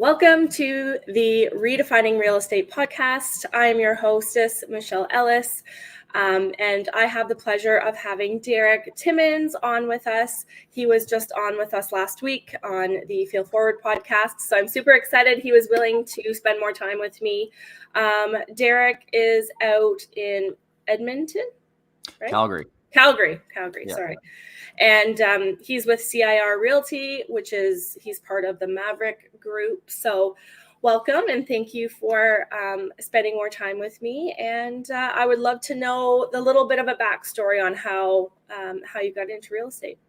Welcome to the Redefining Real Estate podcast. I'm your hostess, Michelle Ellis, and I have the pleasure of having Derek Timmons on with us. He was just on with us last week on the Feel Forward podcast, so I'm super excited he was willing to spend more time with me. Derek is out in Edmonton, right? Calgary, yeah. Sorry. And he's with CIR Realty, he's part of the Maverick Group. So welcome and thank you for spending more time with me. And I would love to know a little bit of a backstory on how you got into real estate.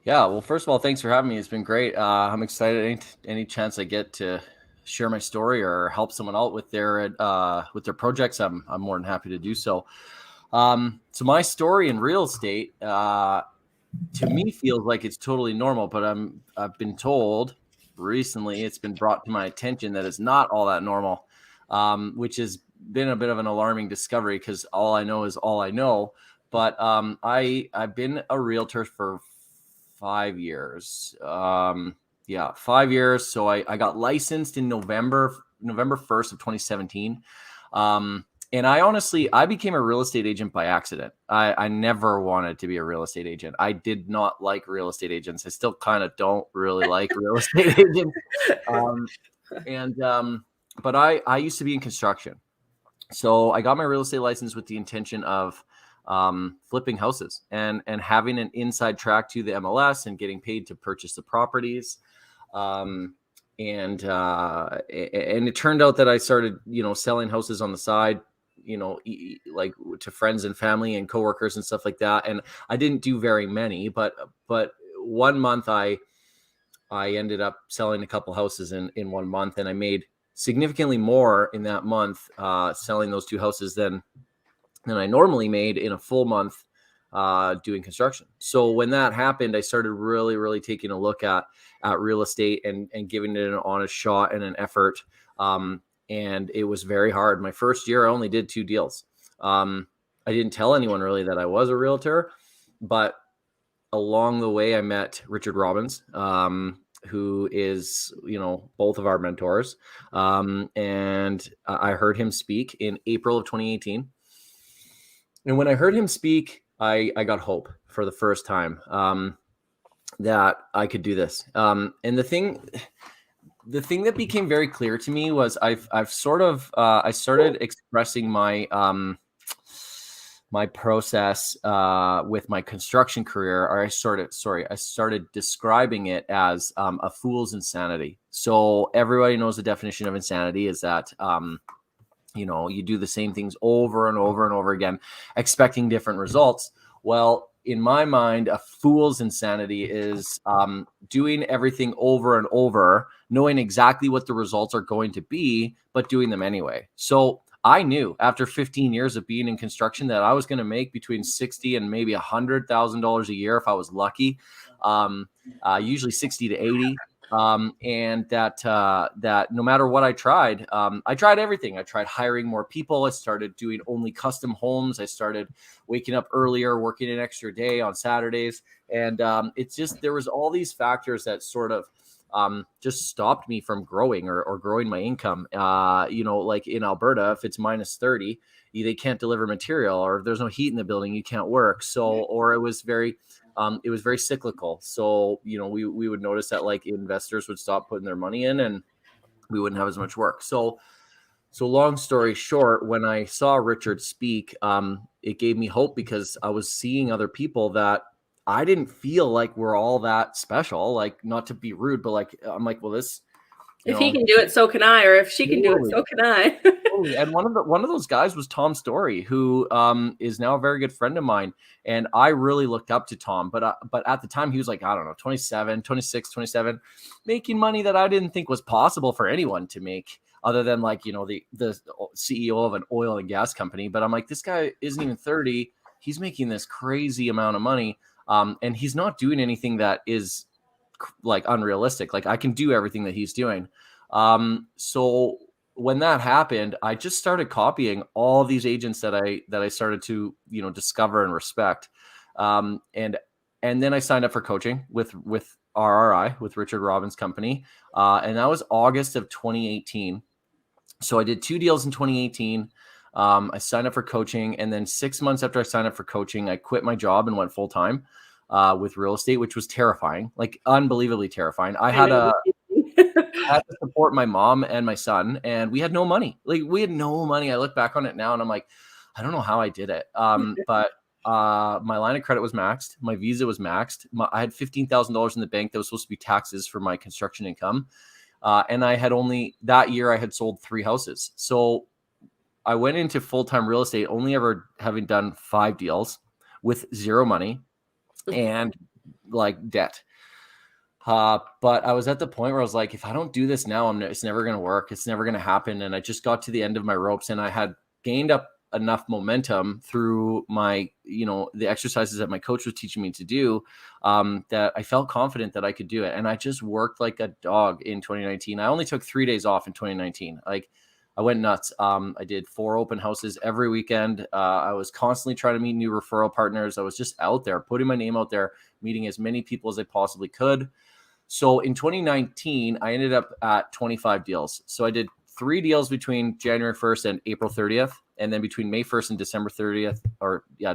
Yeah, well, first of all, thanks for having me. It's been great. I'm excited any chance I get to share my story or help someone out with their projects. I'm more than happy to do so. So my story in real estate, to me feels like it's totally normal, but I've been told recently, it's been brought to my attention that it's not all that normal, which has been a bit of an alarming discovery because all I know is all I know. But I've been a realtor for 5 years. 5 years. So I got licensed in November 1st of 2017. And I became a real estate agent by accident. I never wanted to be a real estate agent. I did not like real estate agents. I still kind of don't really like real estate agents. But I used to be in construction. So I got my real estate license with the intention of flipping houses and having an inside track to the MLS and getting paid to purchase the properties. And it turned out that I started, selling houses on the side, like to friends and family and coworkers and stuff like that. And I didn't do very many, but 1 month I ended up selling a couple houses in 1 month, and I made significantly more in that month selling those 2 houses than I normally made in a full month doing construction. So when that happened, I started really, really taking a look at real estate and giving it an honest shot and an effort. And it was very hard. My first year, I only did 2 deals. I didn't tell anyone really that I was a realtor, but along the way, I met Richard Robbins, who is, both of our mentors. And I heard him speak in April of 2018. And when I heard him speak, I got hope for the first time that I could do this. And the thing that became very clear to me was I started expressing my my process with my construction career, or I started describing it as a fool's insanity. So everybody knows the definition of insanity is that you do the same things over and over and over again, expecting different results. Well, in my mind, a fool's insanity is doing everything over and over, knowing exactly what the results are going to be, but doing them anyway. So I knew after 15 years of being in construction that I was going to make between $60,000 and maybe $100,000 a year if I was lucky, usually 60 to 80. And that no matter what I tried everything. I tried hiring more people. I started doing only custom homes. I started waking up earlier, working an extra day on Saturdays. And it's just, there was all these factors that sort of just stopped me from growing or growing my income. Like in Alberta, if it's minus 30, they can't deliver material, or if there's no heat in the building, you can't work. So, or it was very cyclical. So, we would notice that like investors would stop putting their money in and we wouldn't have as much work. So long story short, when I saw Richard speak, it gave me hope because I was seeing other people that I didn't feel like we're all that special, like not to be rude, but like, I'm like, well, this, if he can do it, so can I, or if she can do it, so can I. And one of those guys was Tom Story, who is now a very good friend of mine. And I really looked up to Tom, but at the time he was like, I don't know, 26, 27, making money that I didn't think was possible for anyone to make, other than like, the CEO of an oil and gas company. But I'm like, this guy isn't even 30. He's making this crazy amount of money. And he's not doing anything that is like unrealistic. Like I can do everything that he's doing. So when that happened, I just started copying all these agents that I started to, discover and respect. And then I signed up for coaching with RRI with Richard Robbins' company. And that was August of 2018. So I did 2 deals in 2018. I signed up for coaching. And then 6 months after I signed up for coaching, I quit my job and went full time with real estate, which was terrifying, like unbelievably terrifying. I had to support my mom and my son, and we had no money. Like we had no money. I look back on it now and I'm like, I don't know how I did it. But my line of credit was maxed. My visa was maxed. I had $15,000 in the bank that was supposed to be taxes for my construction income. And I had only that year I had sold 3 houses. So I went into full-time real estate only ever having done 5 deals with 0 money and like debt. But I was at the point where I was like, if I don't do this now, it's never going to work. It's never going to happen. And I just got to the end of my ropes, and I had gained up enough momentum through my, the exercises that my coach was teaching me to do, that I felt confident that I could do it. And I just worked like a dog in 2019. I only took 3 days off in 2019. Like I went nuts. I did 4 open houses every weekend. I was constantly trying to meet new referral partners. I was just out there, putting my name out there, meeting as many people as I possibly could. So in 2019, I ended up at 25 deals. So I did 3 deals between January 1st and April 30th. And then between May 1st and December 30th,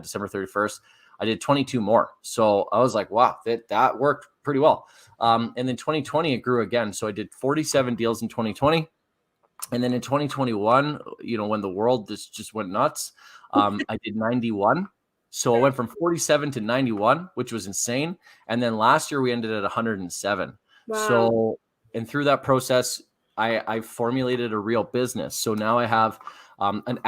December 31st, I did 22 more. So I was like, wow, that worked pretty well. And then 2020, it grew again. So I did 47 deals in 2020. And then in 2021, when the world just went nuts, I did 91. So I went from 47 to 91, which was insane. And then last year we ended at 107. Wow. So, and through that process, I formulated a real business. So now I have an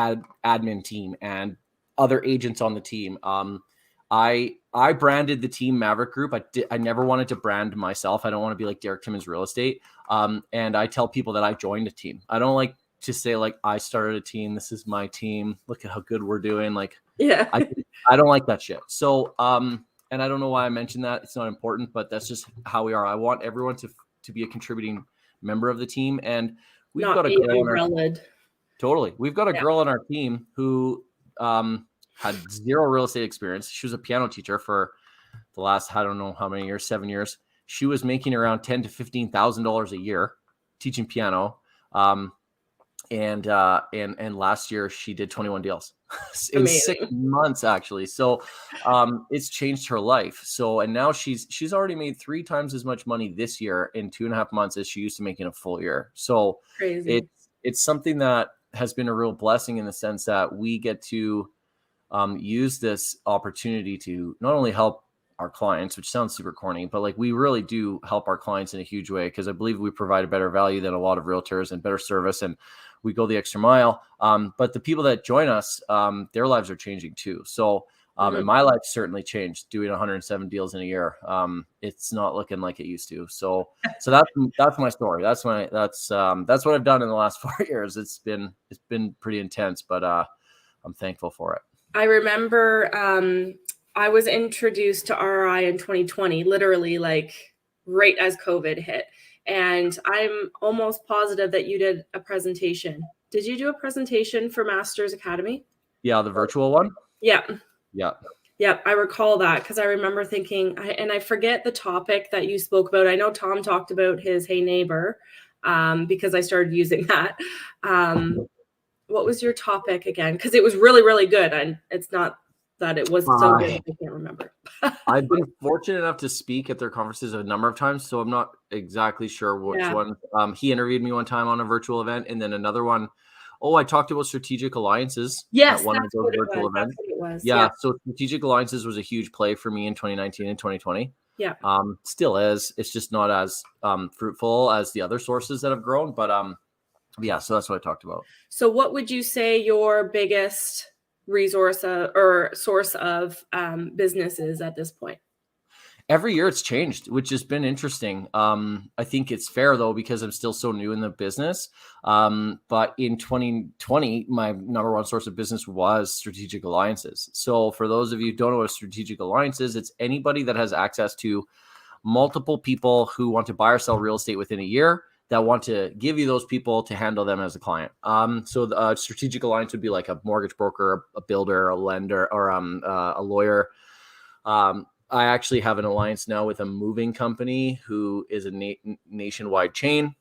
admin team and other agents on the team. I branded the team Maverick Group. I never wanted to brand myself. I don't want to be like Derek Timmons Real Estate. And I tell people that I joined a team. I don't like to say like I started a team. This is my team. Look at how good we're doing. Like, yeah, I don't like that shit. So, and I don't know why I mentioned that. It's not important, but that's just how we are. I want everyone to be a contributing member of the team. And we've got a girl totally. We've got a girl on our team who had 0 real estate experience. She was a piano teacher for the last, I don't know how many years, 7 years. She was making around $10,000 to $15,000 a year teaching piano. And last year she did 21 deals in Amazing. 6 months, actually. So it's changed her life. So, and now she's already made 3 times as much money this year in 2.5 months as she used to make in a full year. So crazy. It's something that has been a real blessing in the sense that we get to use this opportunity to not only help our clients, which sounds super corny, but like we really do help our clients in a huge way, because I believe we provide a better value than a lot of realtors and better service, and we go the extra mile. But the people that join us, their lives are changing too. So, and my life certainly changed doing 107 deals in a year. It's not looking like it used to. So that's my story. That's what I've done in the last 4 years. It's been pretty intense, but I'm thankful for it. I remember I was introduced to RI in 2020, literally like right as COVID hit. And I'm almost positive that you did a presentation. Did you do a presentation for Masters Academy? Yeah, the virtual one? Yeah. Yeah. Yeah, I recall that because I remember thinking, and I forget the topic that you spoke about. I know Tom talked about his Hey Neighbor because I started using that. What was your topic again? Because it was really, really good. And it's not that it was so good, I can't remember. I've been fortunate enough to speak at their conferences a number of times, so I'm not exactly sure which one. He interviewed me one time on a virtual event, and then another one. Oh, I talked about strategic alliances. Yes, at one of those virtual events. That's what it was. Yeah, so strategic alliances was a huge play for me in 2019 and 2020. Yeah. Still is. It's just not as fruitful as the other sources that have grown, but yeah, so that's what I talked about. So what would you say your biggest resource or source of businesses at this point? Every year it's changed, which has been interesting. I think it's fair though, because I'm still so new in the business. But in 2020, my number one source of business was strategic alliances. So for those of you who don't know what strategic alliance is, it's anybody that has access to multiple people who want to buy or sell real estate within a year, that want to give you those people to handle them as a client. So the strategic alliance would be like a mortgage broker, a builder, a lender, or a lawyer, I actually have an alliance now with a moving company who is a nationwide chain.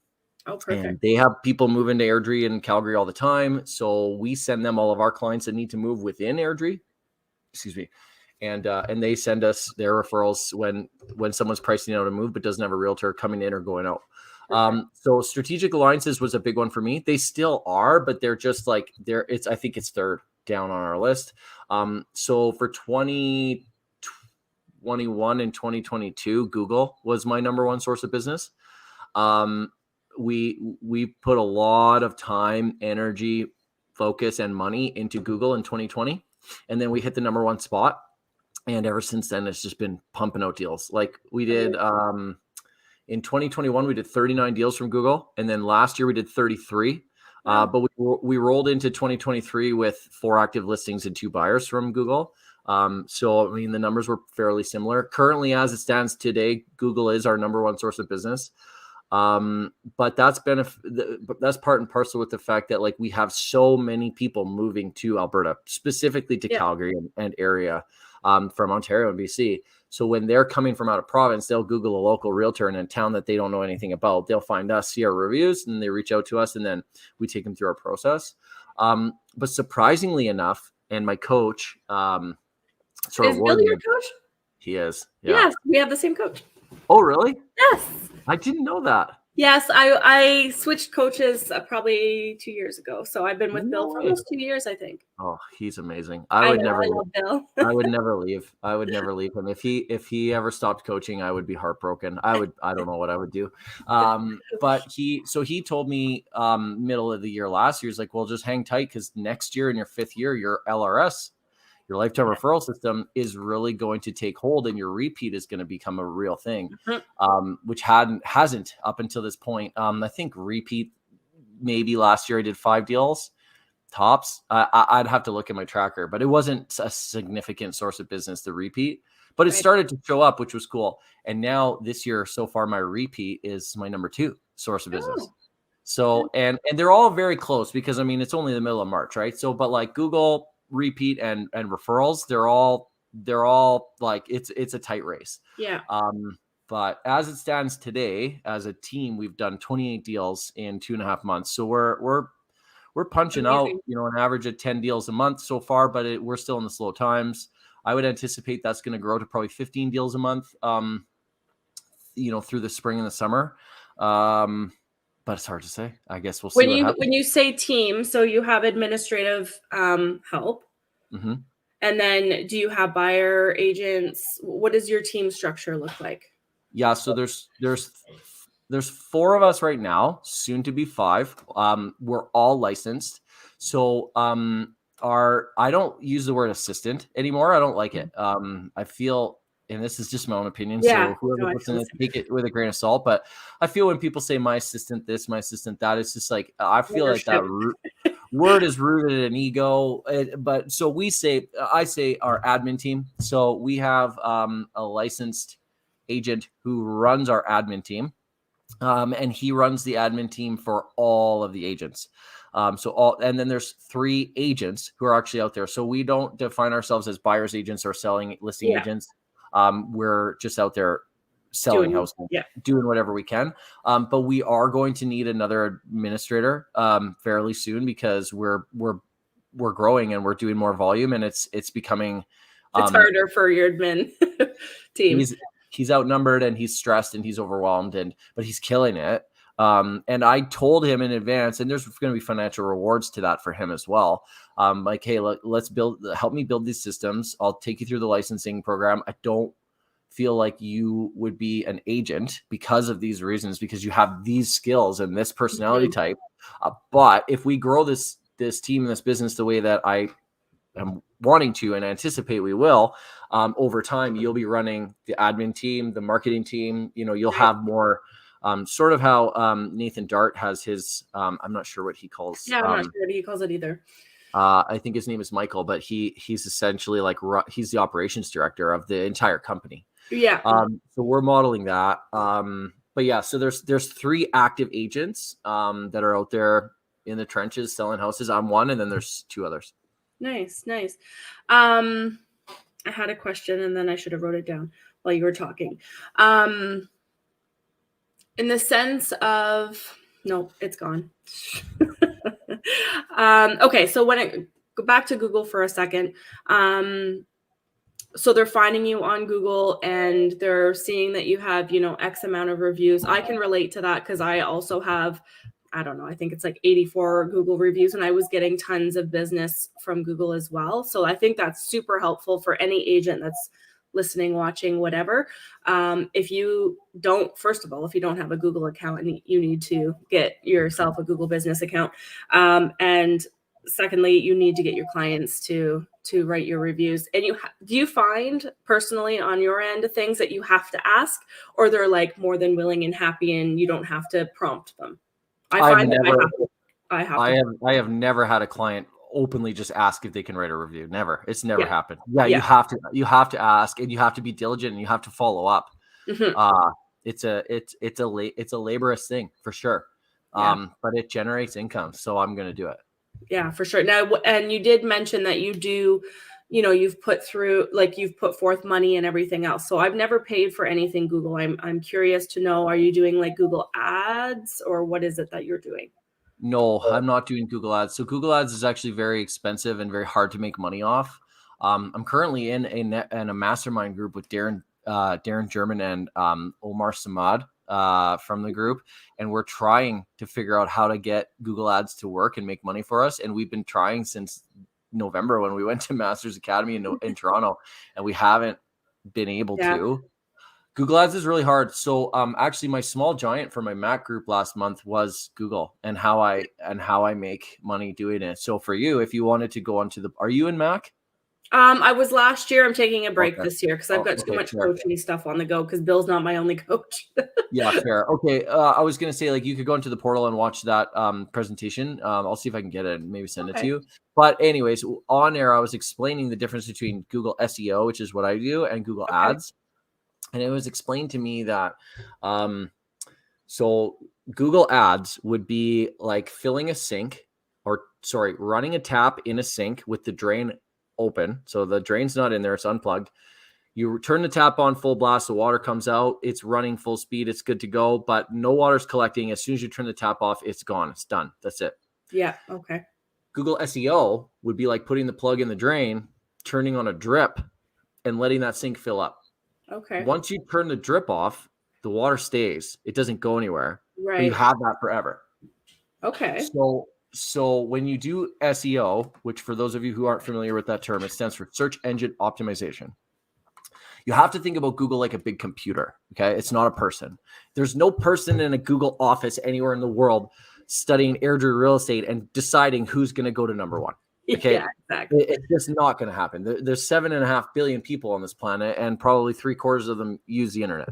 Oh, perfect. And they have people move into Airdrie and Calgary all the time. So we send them all of our clients that need to move within Airdrie. Excuse me. And they send us their referrals when someone's pricing out a move but doesn't have a realtor coming in or going out. So strategic alliances was a big one for me. They still are, but they're just like I think it's third down on our list. So for 2021 and 2022, Google was my number one source of business. We put a lot of time, energy, focus, and money into Google in 2020, and then we hit the number one spot. And ever since then, it's just been pumping out deals. Like we did in 2021, we did 39 deals from Google, and then last year we did 33. Wow. But we rolled into 2023 with 4 active listings and 2 buyers from Google. So I mean, the numbers were fairly similar. Currently, as it stands today, Google is our number one source of business. But that's part and parcel with the fact that like we have so many people moving to Alberta, specifically to Calgary and area, from Ontario and BC. So when they're coming from out of province, they'll Google a local realtor in a town that they don't know anything about. They'll find us, see our reviews, and they reach out to us, and then we take them through our process. But surprisingly enough, and my coach, is Bill your coach? He is. Yeah. Yes, we have the same coach. Oh, really? Yes. I didn't know that. Yes, I switched coaches probably 2 years ago. So I've been with Bill for almost 2 years, I think. Oh, he's amazing. I love Bill. I would never leave. I would never leave him. If he ever stopped coaching, I would be heartbroken. I don't know what I would do. But he told me middle of the year last year, he's like, well, just hang tight because next year in your 5th year, your LRS, your lifetime referral system, is really going to take hold, and your repeat is going to become a real thing, which hasn't up until this point. I think repeat, maybe last year I did 5 deals tops. I'd have to look at my tracker, but it wasn't a significant source of business, the repeat, but it started to show up, which was cool. And now this year so far, my repeat is my number 2 source of business. So, and they're all very close because I mean, it's only the middle of March, right? So, but like Google, repeat and referrals, they're all like it's a tight race. Yeah. But as it stands today, as a team, we've done 28 deals in 2.5 months. So we're punching out, an average of 10 deals a month so far, but we're still in the slow times. I would anticipate that's going to grow to probably 15 deals a month, through the spring and the summer. But it's hard to say. I guess we'll see what happens. When you say team, so you have administrative help, mm-hmm. And then do you have buyer agents? What does your team structure look like? Yeah, so there's 4 of us right now, soon to be 5. We're all licensed. So I don't use the word assistant anymore. I don't like it. I feel, and this is just my own opinion, so whoever puts in it, take it with a grain of salt. But I feel when people say my assistant this, my assistant that, it's just like, I feel like that word is rooted in ego. But so I say our admin team. So we have a licensed agent who runs our admin team. And he runs the admin team for all of the agents. And then there's 3 agents who are actually out there. So we don't define ourselves as buyer's agents or listing agents. We're just out there selling houses, doing whatever we can. But we are going to need another administrator fairly soon because we're growing and we're doing more volume, and it's becoming it's harder for your admin team. He's outnumbered and he's stressed and he's overwhelmed, but he's killing it. And I told him in advance, and there's going to be financial rewards to that for him as well. Like, hey, let's help me build these systems. I'll take you through the licensing program. I don't feel like you would be an agent because of these reasons, because you have these skills and this personality type. But if we grow this team and this business the way that I am wanting to and anticipate we will, over time, you'll be running the admin team, the marketing team. You'll have more, sort of how Nathan Dart has his. I'm not sure what he calls. Yeah, I'm not sure what he calls it either. I think his name is Michael, but he's essentially like he's the operations director of the entire company. Yeah. So we're modeling that. But yeah, so there's 3 active agents that are out there in the trenches selling houses. I'm one, and then there's 2 others. Nice. I had a question and then I should have wrote it down while you were talking. In the sense of, no, it's gone. Okay, so go back to Google for a second. So they're finding you on Google and they're seeing that you have, X amount of reviews. I can relate to that because I also have, I don't know, I think it's like 84 Google reviews, and I was getting tons of business from Google as well. So I think that's super helpful for any agent that's listening, watching, whatever. If you don't, first of all, if you don't have a Google account, you need to get yourself a Google business account. And secondly, you need to get your clients to write your reviews. And do you find personally on your end things that you have to ask, or they're like more than willing and happy and you don't have to prompt them? I find I have never had a client openly just ask if they can write a review. Never. It's never happened. Yeah, Yeah. you have to ask, and you have to be diligent, and you have to follow up. Mhm. It's a laborious thing for sure. Yeah. But it generates income, so I'm going to do it. Yeah, for sure. Now, and you did mention that you do, you've put forth money and everything else. So I've never paid for anything Google. I'm curious to know, are you doing like Google Ads, or what is it that you're doing? No, I'm not doing Google Ads. So Google Ads is actually very expensive and very hard to make money off. I'm currently in a mastermind group with Darren German and Omar Samad from the group, and we're trying to figure out how to get Google Ads to work and make money for us. And we've been trying since November when we went to Masters Academy in Toronto, and we haven't been able to. Google Ads is really hard. So actually my small giant for my Mac group last month was Google and how I make money doing it. So for you, if you wanted to go onto are you in Mac? I was last year. I'm taking a break Okay. this year because I've got too much fair. coaching stuff on the go because Bill's not my only coach. Yeah, fair. Okay. I was going to say, like, you could go into the portal and watch that presentation. I'll see if I can get it and maybe send it to you. But anyways, on air, I was explaining the difference between Google SEO, which is what I do, and Google Ads. And it was explained to me that, so Google Ads would be like filling a sink running a tap in a sink with the drain open. So the drain's not in there, it's unplugged. You turn the tap on full blast, the water comes out, it's running full speed, it's good to go, but no water's collecting. As soon as you turn the tap off, it's gone, it's done. That's it. Yeah. Okay. Google SEO would be like putting the plug in the drain, turning on a drip, and letting that sink fill up. Okay. Once you turn the drip off, the water stays. It doesn't go anywhere. Right. But you have that forever. Okay. So when you do SEO, which for those of you who aren't familiar with that term, it stands for search engine optimization. You have to think about Google like a big computer. Okay. It's not a person. There's no person in a Google office anywhere in the world studying Airdrie real estate and deciding who's going to go to number one. Okay. Yeah, exactly. It's just not going to happen. There's 7.5 billion people on this planet, and probably 3/4 of them use the internet.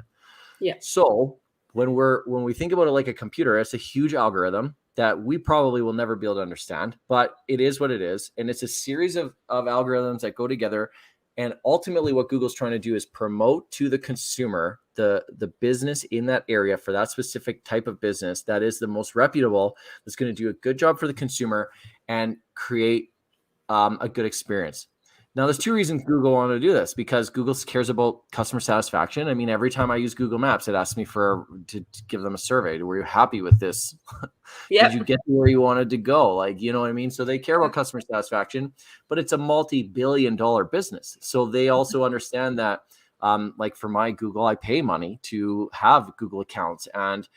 Yeah. So when we think about it like a computer, it's a huge algorithm that we probably will never be able to understand, but it is what it is. And it's a series of algorithms that go together. And ultimately what Google's trying to do is promote to the consumer the business in that area for that specific type of business that is the most reputable, that's going to do a good job for the consumer and create a good experience. Now, there's two reasons Google wanted to do this, because Google cares about customer satisfaction. I mean, every time I use Google Maps, it asks me to give them a survey. Were you happy with this? Did you get to where you wanted to go? Like, you know what I mean? So they care about customer satisfaction, but it's a multi-billion-dollar business. So they also understand that, like for my Google, I pay money to have Google accounts and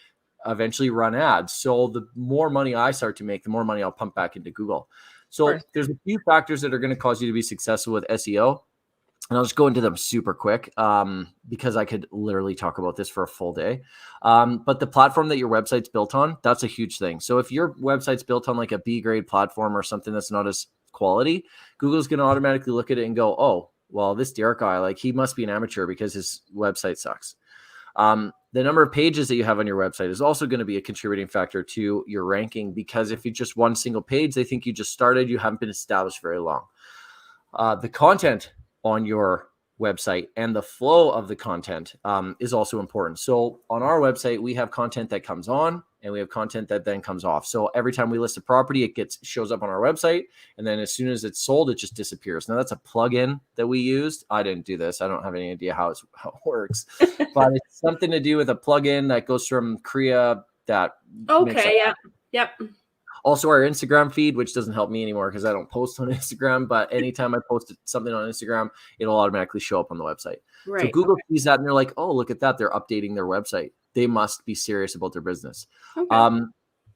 eventually run ads. So the more money I start to make, the more money I'll pump back into Google. So there's a few factors that are going to cause you to be successful with SEO. And I'll just go into them super quick because I could literally talk about this for a full day. But the platform that your website's built on, that's a huge thing. So if your website's built on like a B grade platform or something that's not as quality, Google's going to automatically look at it and go, oh, well, this Derek guy, like he must be an amateur because his website sucks. The number of pages that you have on your website is also going to be a contributing factor to your ranking, because if you just one single page, they think you just started, you haven't been established very long. The content on your website and the flow of the content is also important. So on our website, we have content that comes on and we have content that then comes off. So every time we list a property, it shows up on our website, and then as soon as it's sold, it just disappears. Now that's a plugin that we used. I didn't do this. I don't have any idea how it works, but it's something to do with a plugin that goes from Korea that Okay. Yep. also our Instagram feed, which doesn't help me anymore because I don't post on Instagram, but anytime I post something on Instagram, it'll automatically show up on the website. Right. So Google sees that and they're like, oh, look at that. They're updating their website. They must be serious about their business. Okay.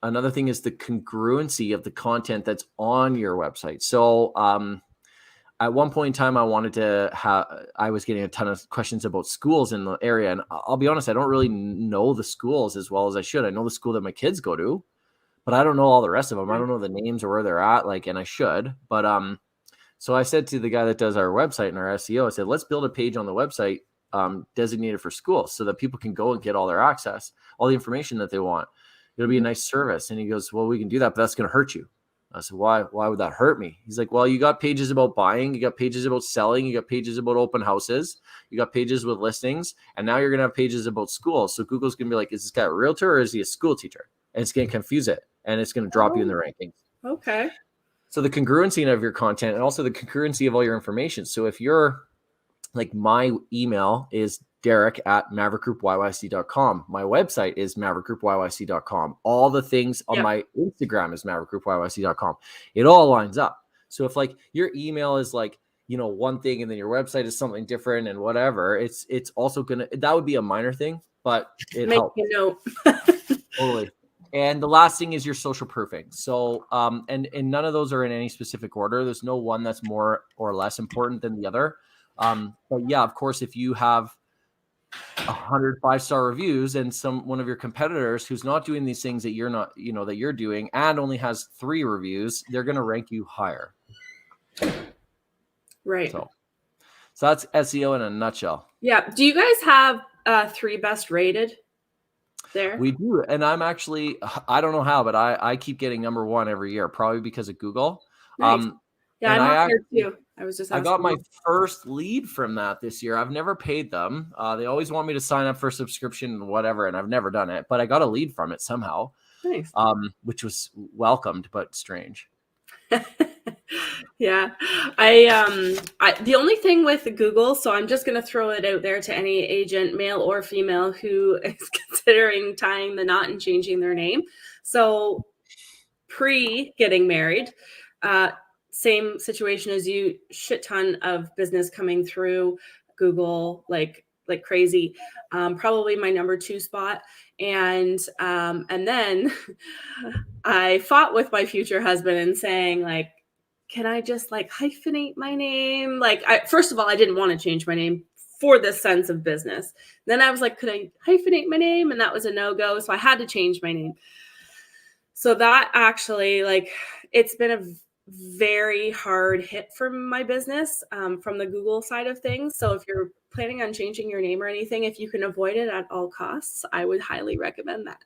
Another thing is the congruency of the content that's on your website. So at one point in time, I was getting a ton of questions about schools in the area. And I'll be honest, I don't really know the schools as well as I should. I know the school that my kids go to, but I don't know all the rest of them. I don't know the names or where they're at, and I should. But so I said to the guy that does our website and our SEO, I said, let's build a page on the website designated for schools so that people can go and get all their access, all the information that they want. It'll be a nice service. And he goes, well, we can do that, but that's going to hurt you. I said, why would that hurt me? He's like, well, you got pages about buying, you got pages about selling, you got pages about open houses, you got pages with listings, and now you're going to have pages about schools. So Google's going to be like, is this guy a realtor or is he a school teacher? And it's going to confuse it, and it's going to drop you in the rankings. Okay. So the congruency of your content and also the congruency of all your information. So if you're like, my email is Derek@maverickgroupyyc.com. My website is maverickgroupyyc.com. All the things on my Instagram is maverickgroupyyc.com. It all lines up. So if your email is one thing and then your website is something different and whatever, it's also that would be a minor thing, but it helps. Make a note. Totally. And the last thing is your social proofing. So, and none of those are in any specific order. There's no one that's more or less important than the other. But yeah, of course, if you have 100 5-star reviews and one of your competitors who's not doing these things that you're not, that you're doing, and only has 3 reviews, they're going to rank you higher. Right. So that's SEO in a nutshell. Yeah. Do you guys have 3 best rated there? We do. And I'm actually, I don't know how, but I keep getting number 1 every year, probably because of Google. Nice. Yeah, I'm on there too. I got my first lead from that this year. I've never paid them. They always want me to sign up for a subscription and whatever, and I've never done it, but I got a lead from it somehow. Nice. Which was welcomed, but strange. Yeah. The only thing with Google, so I'm just going to throw it out there to any agent, male or female, who is considering tying the knot and changing their name. So pre getting married, same situation as you, shit ton of business coming through Google like crazy. Probably my number 2 spot. And then I fought with my future husband and saying, can I just hyphenate my name? First of all, I didn't want to change my name for this sense of business. Then I was like, could I hyphenate my name? And that was a no-go. So I had to change my name. So that actually, it's been a very hard hit for my business from the Google side of things. So if you're planning on changing your name or anything, if you can avoid it at all costs, I would highly recommend that.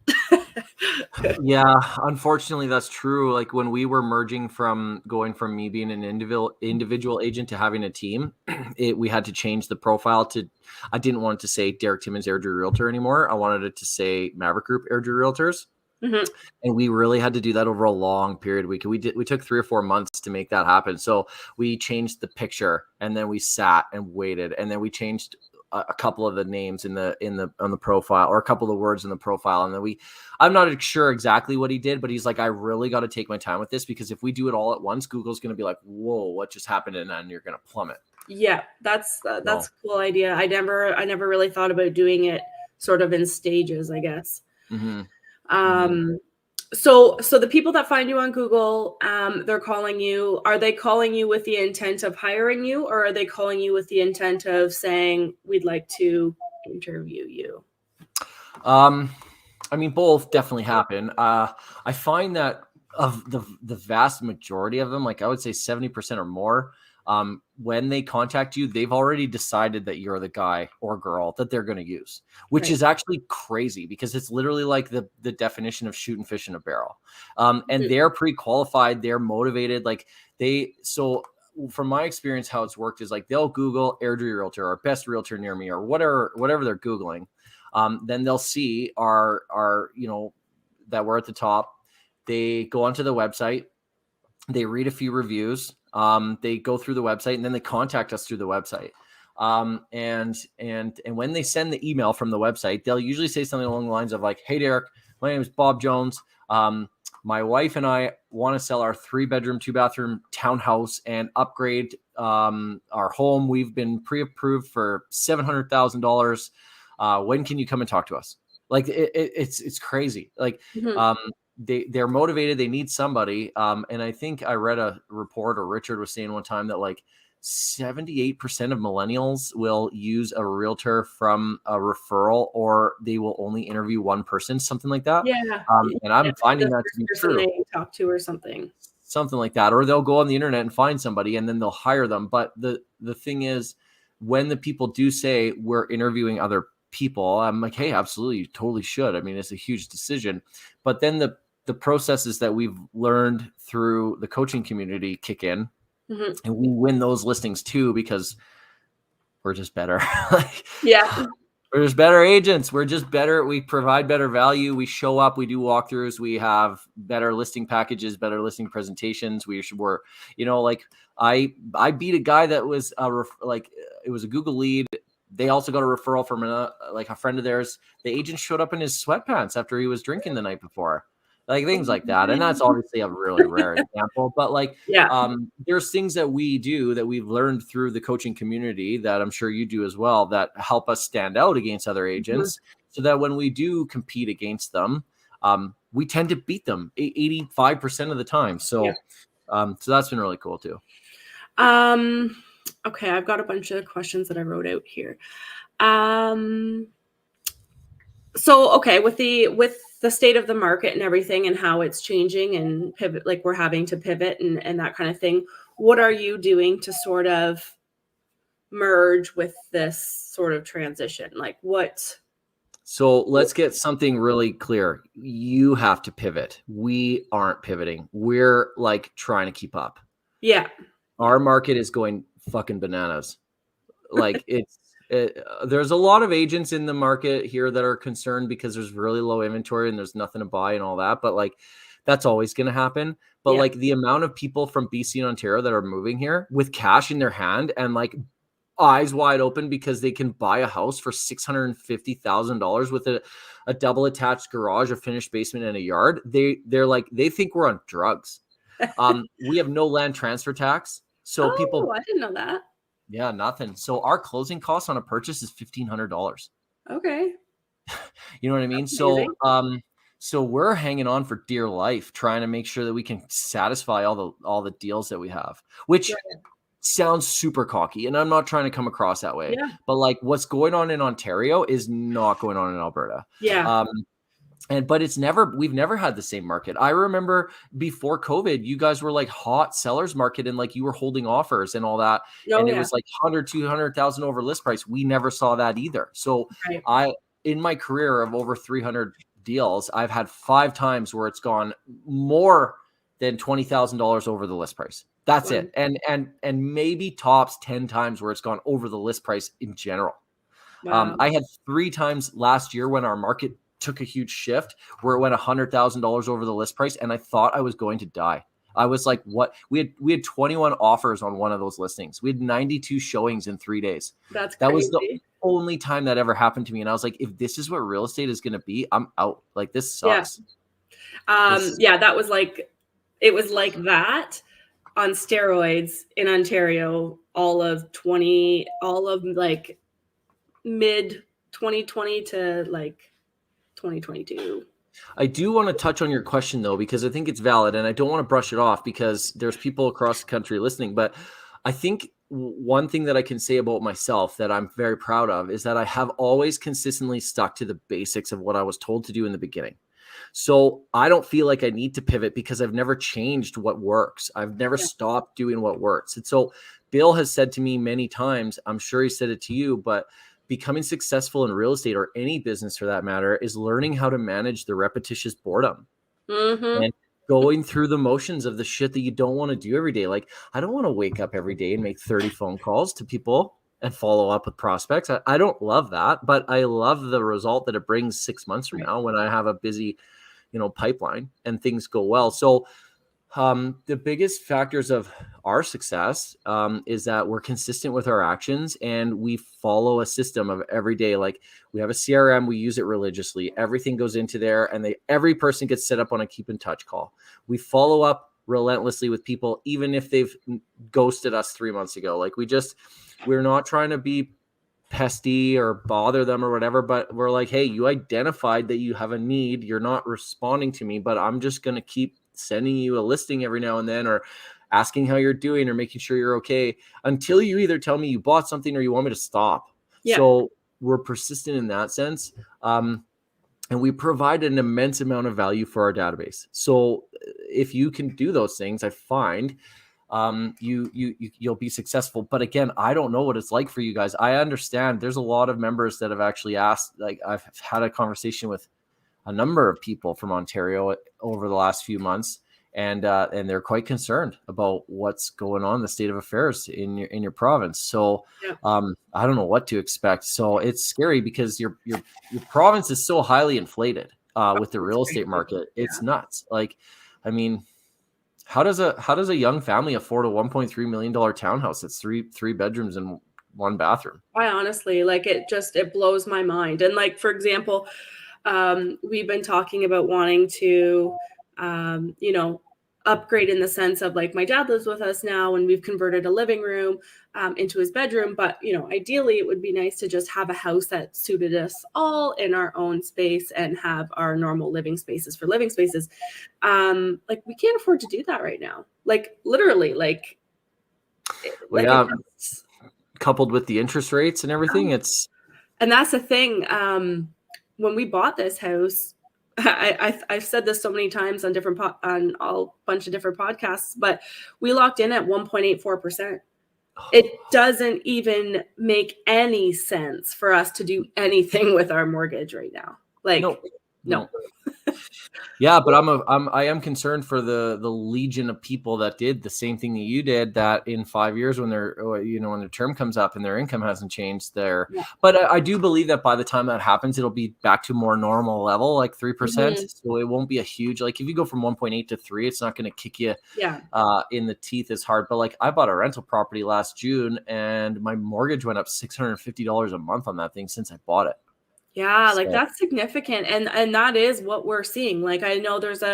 Yeah, unfortunately, that's true. When we were going from me being an individual agent to having a team, we had to change the profile to, I didn't want it to say Derek Timmons Airdrie Realtor anymore. I wanted it to say Maverick Group Airdrie Realtors. Mm-hmm. And we really had to do that over a long period. We took 3 or 4 months to make that happen. So we changed the picture, and then we sat and waited, and then we changed a couple of the names on the profile, or a couple of the words in the profile. And then I'm not sure exactly what he did, but he's like, I really got to take my time with this, because if we do it all at once, Google's going to be like, whoa, what just happened? And then you're going to plummet. Yeah, that's a cool idea. I never really thought about doing it sort of in stages, I guess. Mm-hmm. So the people that find you on Google, they're calling you. Are they calling you with the intent of hiring you, or are they calling you with the intent of saying, we'd like to interview you? I mean, both definitely happen. I find that of the vast majority of them, I would say 70% or more, when they contact you, they've already decided that you're the guy or girl that they're going to use, which is actually crazy, because it's literally like the definition of shooting fish in a barrel. And they're pre-qualified, they're motivated. So from my experience, how it's worked is they'll Google Airdrie Realtor or best realtor near me or whatever they're Googling. Then they'll see our that were at the top, they go onto the website, they read a few reviews, they go through the website, and then they contact us through the website. And when they send the email from the website, they'll usually say something along the lines of like, "Hey, Derek, my name is Bob Jones. My wife and I want to sell our 3-bedroom, 2-bathroom townhouse and upgrade our home. We've been pre-approved for $700,000. When can you come and talk to us?" Like it's crazy. Like they're motivated. They need somebody. And I think I read a report, or Richard was saying one time, that like 78% of millennials will use a realtor from a referral, or they will only interview one person, something like that. Yeah. And I'm finding the that to be person true. they talk to or something. Something like that. Or they'll go on the internet and find somebody and then they'll hire them. But the thing is, when the people do say we're interviewing other people, I'm like, hey, absolutely, you totally should. I mean, it's a huge decision. But then the processes that we've learned through the coaching community kick in, and we win those listings too, because we're just better. We're just better agents. We're just better. We provide better value. We show up. We do walkthroughs. We have better listing packages, better listing presentations. We're, like I beat a guy that was it was a Google lead. They also got a referral from a friend of theirs. The agent showed up in his sweatpants after he was drinking the night before. Like things like that. And that's obviously a really rare example, but there's things that we do that we've learned through the coaching community that I'm sure you do as well, that help us stand out against other agents, so that when we do compete against them, we tend to beat them 85% of the time. So, so that's been really cool too. Okay. I've got a bunch of questions that I wrote out here. So, okay, with the state of the market and everything and how it's changing and pivot, like we're having to pivot and that kind of thing, what are you doing to sort of merge with this sort of transition? Like what? So let's get something really clear. You have to pivot. We aren't pivoting. We're like trying to keep up. Yeah. Our market is going fucking bananas. Like there's a lot of agents in the market here that are concerned because there's really low inventory and there's nothing to buy and all that. But like, that's always going to happen. But like the amount of people from BC and Ontario that are moving here with cash in their hand and like eyes wide open because they can buy a house for $650,000 with a double attached garage, a finished basement, and a yard. They're like, they think we're on drugs. We have no land transfer tax. So people, I didn't know that. Yeah, nothing. So our closing cost on a purchase is $1,500. Okay. You know what I mean? So we're hanging on for dear life, trying to make sure that we can satisfy all the deals that we have, which sounds super cocky, and I'm not trying to come across that way. Yeah. But like what's going on in Ontario is not going on in Alberta. Yeah. But we've never had the same market. I remember before COVID, you guys were like hot sellers market and like you were holding offers and all that. And it was like 100, 200,000 over list price. We never saw that either. So in my career of over 300 deals, I've had 5 times where it's gone more than $20,000 over the list price. That's it. And maybe tops 10 times where it's gone over the list price in general. Wow. I had 3 times last year when our market took a huge shift where it went $100,000 over the list price, and I thought I was going to die. I was like, what? We had 21 offers on one of those listings. We had 92 showings in 3 days. That was the only time that ever happened to me. And I was like, if this is what real estate is going to be, I'm out. Like, this sucks. That was like, it was like that on steroids in Ontario, all of like mid 2020 to like 2022. I do want to touch on your question though, because I think it's valid and I don't want to brush it off because there's people across the country listening. But I think one thing that I can say about myself that I'm very proud of is that I have always consistently stuck to the basics of what I was told to do in the beginning. So I don't feel like I need to pivot because I've never changed what works. I've never stopped doing what works. And so Bill has said to me many times, I'm sure he said it to you, but becoming successful in real estate or any business for that matter is learning how to manage the repetitious boredom and going through the motions of the shit that you don't want to do every day. Like, I don't want to wake up every day and make 30 phone calls to people and follow up with prospects. I don't love that, but I love the result that it brings 6 months from now when I have a busy pipeline and things go well. So the biggest factors of our success is that we're consistent with our actions and we follow a system of every day. Like we have a CRM, we use it religiously. Everything goes into there and every person gets set up on a keep in touch call. We follow up relentlessly with people, even if they've ghosted us 3 months ago. Like we're not trying to be pesty or bother them or whatever, but we're like, hey, you identified that you have a need. You're not responding to me, but I'm just going to keep sending you a listing every now and then, or asking how you're doing or making sure you're okay until you either tell me you bought something or you want me to stop. Yeah. So we're persistent in that sense. And we provide an immense amount of value for our database. So if you can do those things, I find you'll be successful. But again, I don't know what it's like for you guys. I understand there's a lot of members that have actually asked, like I've had a conversation with a number of people from Ontario over the last few months, and they're quite concerned about what's going on in the state of affairs in your province. So I don't know what to expect. So it's scary because your province is so highly inflated with the real estate market. It's nuts. Like, I mean, how does a young family afford a $1.3 million townhouse that's three bedrooms and 1 bathroom? I honestly, like, it blows my mind. And like, for example, we've been talking about wanting to, upgrade in the sense of like, my dad lives with us now and we've converted a living room into his bedroom. But, ideally it would be nice to just have a house that suited us all in our own space and have our normal living spaces for living spaces. Like we can't afford to do that right now. Like literally, coupled with the interest rates and everything, and that's the thing. When we bought this house, I've said this so many times on on a bunch of different podcasts, but we locked in at 1.84%. It doesn't even make any sense for us to do anything with our mortgage right now. Like, no. Yeah, but I am concerned for the legion of people that did the same thing that you did, that in 5 years when when their term comes up and their income hasn't changed there. Yeah. But I do believe that by the time that happens, it'll be back to more normal level, like 3%. Mm-hmm. So it won't be a huge, like if you go from 1.8 to 3, it's not going to kick you in the teeth as hard. But like I bought a rental property last June and my mortgage went up $650 a month on that thing since I bought it. Yeah, like that's significant. And that is what we're seeing. Like I know there's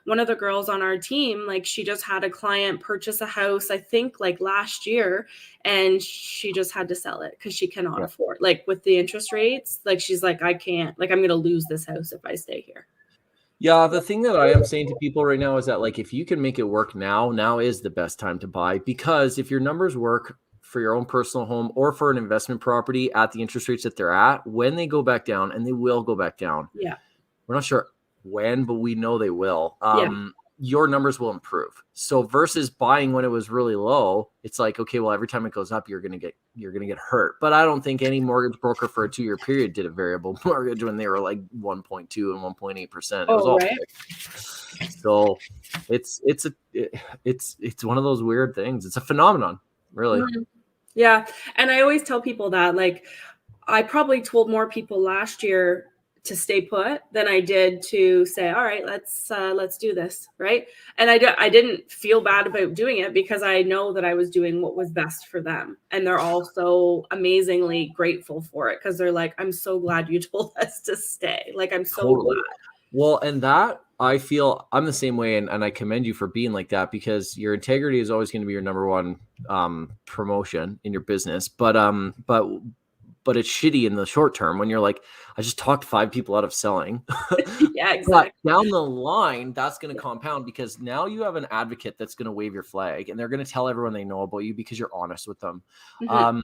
one of the girls on our team, like she just had a client purchase a house, I think like last year, and she just had to sell it because she cannot afford, like with the interest rates, like she's like, I can't, like I'm going to lose this house if I stay here. Yeah, the thing that I am saying to people right now is that like if you can make it work now is the best time to buy, because if your numbers work for your own personal home or for an investment property at the interest rates that they're at, when they go back down, and they will go back down. Yeah. We're not sure when, but we know they will. Your numbers will improve. So versus buying when it was really low, it's like, okay, well, every time it goes up, you're going to get hurt. But I don't think any mortgage broker for a 2-year period did a variable mortgage when they were like 1.2 and 1.8%. It was all fixed. So it's one of those weird things. It's a phenomenon, really. Mm-hmm. Yeah. And I always tell people that, like, I probably told more people last year to stay put than I did to say, all right, let's do this. Right. And I didn't feel bad about doing it because I know that I was doing what was best for them. And they're all so amazingly grateful for it because they're like, I'm so glad you told us to stay. Like, I'm so glad. Well, and that I feel I'm the same way. And I commend you for being like that, because your integrity is always going to be your number one promotion in your business. But it's shitty in the short term when you're like, I just talked 5 people out of selling. Yeah, exactly. But down the line, that's going to compound, because now you have an advocate that's going to wave your flag and they're going to tell everyone they know about you because you're honest with them. Mm-hmm.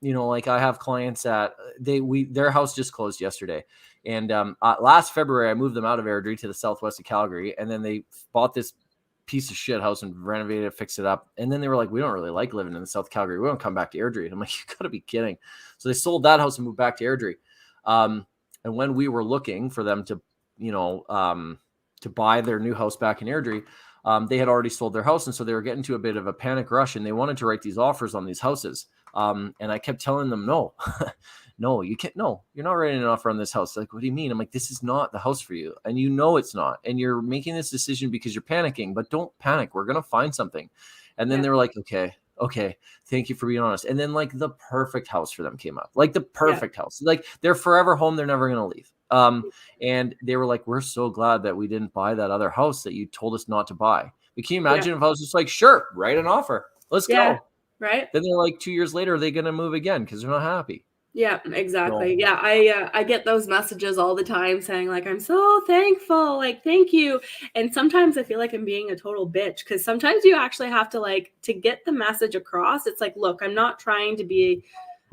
Like I have clients that their house just closed yesterday. And last February, I moved them out of Airdrie to the southwest of Calgary. And then they bought this piece of shit house and renovated it, fixed it up. And then they were like, we don't really like living in the South Calgary. We don't come back to Airdrie. And I'm like, you gotta be kidding. So they sold that house and moved back to Airdrie. And when we were looking for them to, to buy their new house back in Airdrie, they had already sold their house. And so they were getting to a bit of a panic rush and they wanted to write these offers on these houses. And I kept telling them, no, no, you can't. No, you're not writing an offer on this house. Like, what do you mean? I'm like, this is not the house for you. And you know it's not. And you're making this decision because you're panicking, but don't panic. We're going to find something. And then they were like, okay, thank you for being honest. And then like the perfect house for them came up, like the perfect house, like they're forever home. They're never going to leave. And they were like, we're so glad that we didn't buy that other house that you told us not to buy. But can you imagine if I was just like, sure, write an offer. Let's go. Right. Then they're like 2 years later, are they going to move again? Because they're not happy. Yeah, exactly. No. Yeah, I get those messages all the time saying like, I'm so thankful, like, thank you. And sometimes I feel like I'm being a total bitch because sometimes you actually have to like, to get the message across, it's like, look, I'm not trying to be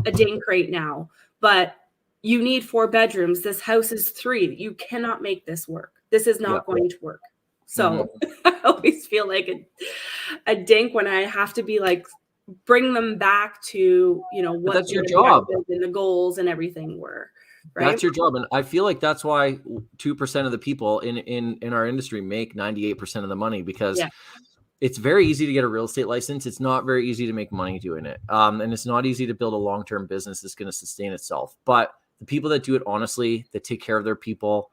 a dink right now, but you need 4 bedrooms. This house is 3. You cannot make this work. This is not going to work. So I always feel like a dink when I have to be like, bring them back to, you know, what that's your job and the goals and everything were, right? That's your job. And I feel like that's why 2% of the people in our industry make 98% of the money, because it's very easy to get a real estate license. It's not very easy to make money doing it. And it's not easy to build a long-term business that's going to sustain itself. But the people that do it honestly, that take care of their people,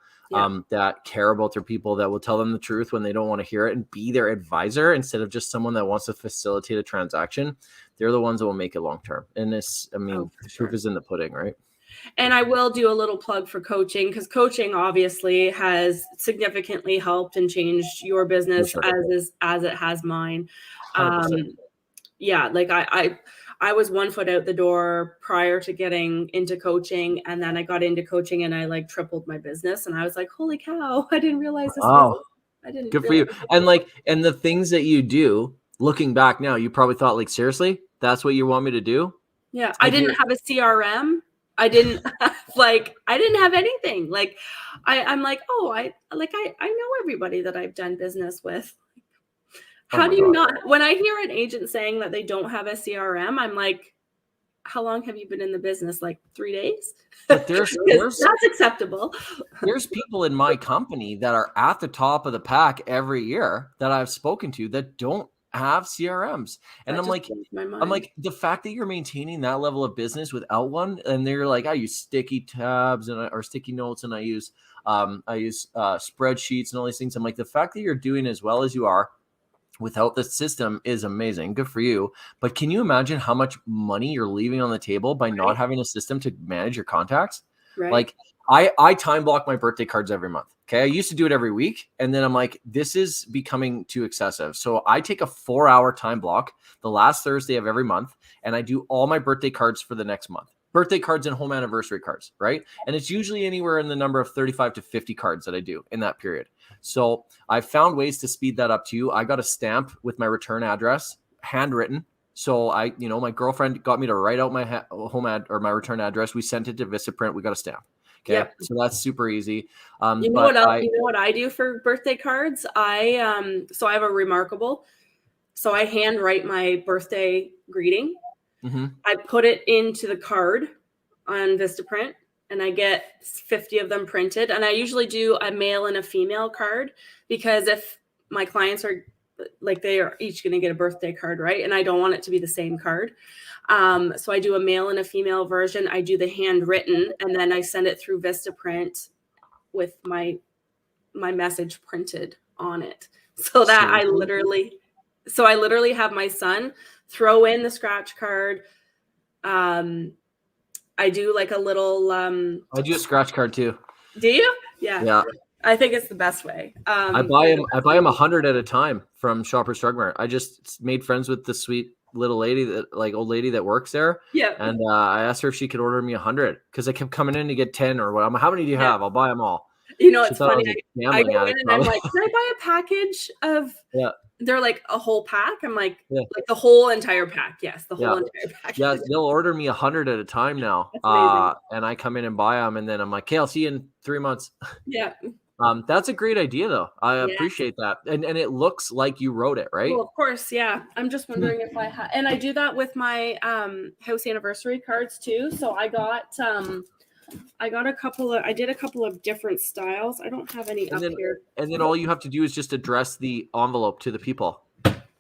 that care about their people, that will tell them the truth when they don't want to hear it and be their advisor instead of just someone that wants to facilitate a transaction, they're the ones that will make it long-term. And this, I mean, the proof is in the pudding, right? And I will do a little plug for coaching, because coaching obviously has significantly helped and changed your business as it has mine. Like I was 1 foot out the door prior to getting into coaching, and then I got into coaching and I like tripled my business, and I was like, holy cow, I didn't realize this. I didn't. Good for you. And the things that you do, looking back now, you probably thought like, seriously, that's what you want me to do? Yeah. I didn't have a CRM. I didn't I didn't have anything. Like I'm like, I know everybody that I've done business with. How do you not, when I hear an agent saying that they don't have a CRM, I'm like, how long have you been in the business? Like 3 days? But there's that's acceptable. There's people in my company that are at the top of the pack every year that I've spoken to that don't have CRMs. And I'm like, the fact that you're maintaining that level of business without one, and they're like, I use sticky tabs or sticky notes, and I use spreadsheets and all these things. I'm like, the fact that you're doing as well as you are without the system is amazing. Good for you. But can you imagine how much money you're leaving on the table by not having a system to manage your contacts? Right. Like I time block my birthday cards every month. Okay. I used to do it every week. And then I'm like, this is becoming too excessive. So I take a 4-hour time block the last Thursday of every month, and I do all my birthday cards for the next month. Birthday cards and home anniversary cards, right? And it's usually anywhere in the number of 35 to 50 cards that I do in that period. So I found ways to speed that up too. I got a stamp with my return address, handwritten. So my girlfriend got me to write out my my return address. We sent it to Vistaprint. We got a stamp. Okay. Yep. So that's super easy. You know what I do for birthday cards? I have a Remarkable. So I handwrite my birthday greeting. Mm-hmm. I put it into the card on Vistaprint, and I get 50 of them printed. And I usually do a male and a female card, because if my clients are like, they are each going to get a birthday card, right? And I don't want it to be the same card. So I do a male and a female version. I do the handwritten, and then I send it through Vistaprint with my message printed on it. So that I literally have my son throw in the scratch card. I do like a little I do a scratch card too. Do you? Yeah. I think it's the best way. I buy them 100 at a time from Shoppers Drug Mart. I just made friends with the sweet little lady, old lady that works there. Yeah. And I asked her if she could order me 100, because I kept coming in to get 10 or what. I'm like, how many do you have? I'll buy them all. It's funny. I go in and I'm like, can I buy a package of? Yeah. They're like a whole pack. I'm like, like the whole entire pack. Yes, the whole entire pack. Yeah, they'll order me 100 at a time now. And I come in and buy them, and then I'm like, okay, I'll see you in 3 months. Yeah. That's a great idea, though. I appreciate that. And it looks like you wrote it, right? Well, of course, yeah. I'm just wondering if I have, and I do that with my house anniversary cards too. So I did a couple of different styles. I don't have any up here. And then all you have to do is just address the envelope to the people.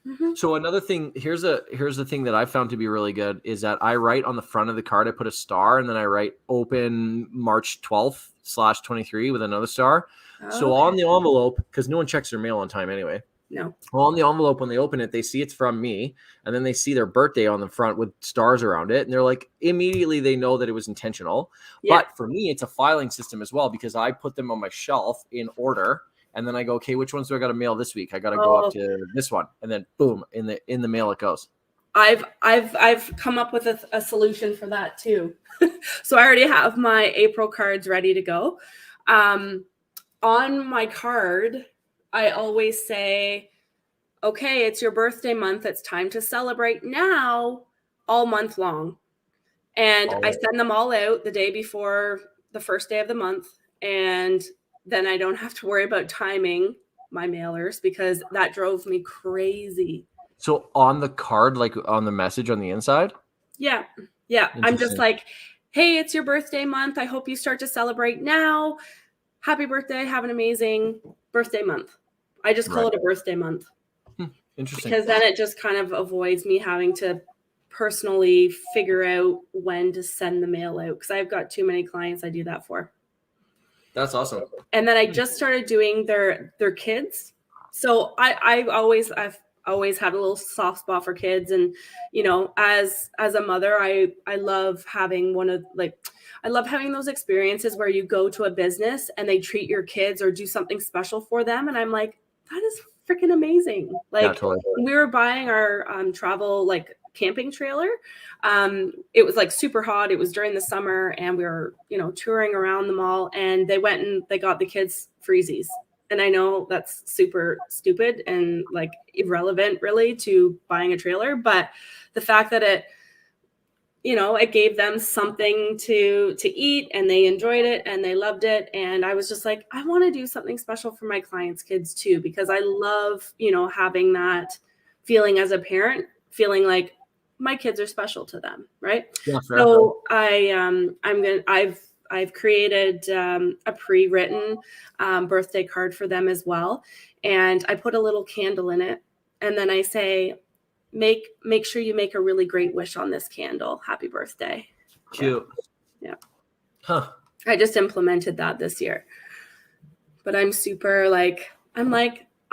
Mhm. So another thing, here's the thing that I found to be really good is that I write on the front of the card, I put a star, and then I write open March 12th/23 with another star. So Okay. on the envelope, because no one checks their mail on time anyway. No. On the envelope, when they open it, they see it's from me, and then they see their birthday on the front with stars around it, and they're like, immediately they know that it was intentional. Yeah. But for me, it's a filing system as well because I put them on my shelf in order, and then I go, okay, which ones do I got to mail this week? I got to go up Oh, to this one, and then boom, in the mail it goes. I've come up with a solution for that too. So I already have my April cards ready to go. On my card, I always say, okay, it's your birthday month. It's time to celebrate now, all month long. And I send them all out the day before the first day of the month. And then I don't have to worry about timing my mailers because that drove me crazy. So on the card, like on the message on the inside? Yeah. Yeah. I'm just like, hey, it's your birthday month. I hope you start to celebrate now. Happy birthday. Have an amazing birthday month. I just call it a birthday month. Interesting. Because then it just kind of avoids me having to personally figure out when to send the mail out because I've got too many clients I do that for. That's awesome. And then I just started doing their kids. So I've always had a little soft spot for kids. And, you know, as a mother, I love having I love having those experiences where you go to a business and they treat your kids or do something special for them. And I'm like, that is freaking amazing. Like, Yeah, totally. we were buying our travel like camping trailer. It was like super hot. It was during the summer and we were, you know, touring around the mall and they went and they got the kids freezies. And I know that's super stupid and like irrelevant really to buying a trailer, but the fact that it, you know, it gave them something to eat and they enjoyed it and they loved it. And I was just like, I want to do something special for my clients' kids too, because I love, you know, having that feeling as a parent, feeling like my kids are special to them. Right. Yeah, so I've created a pre-written birthday card for them as well. And I put a little candle in it. And then I say, make sure you make a really great wish on this candle. Happy birthday. Cute. Yeah. Huh. I just implemented that this year. But I'm super like,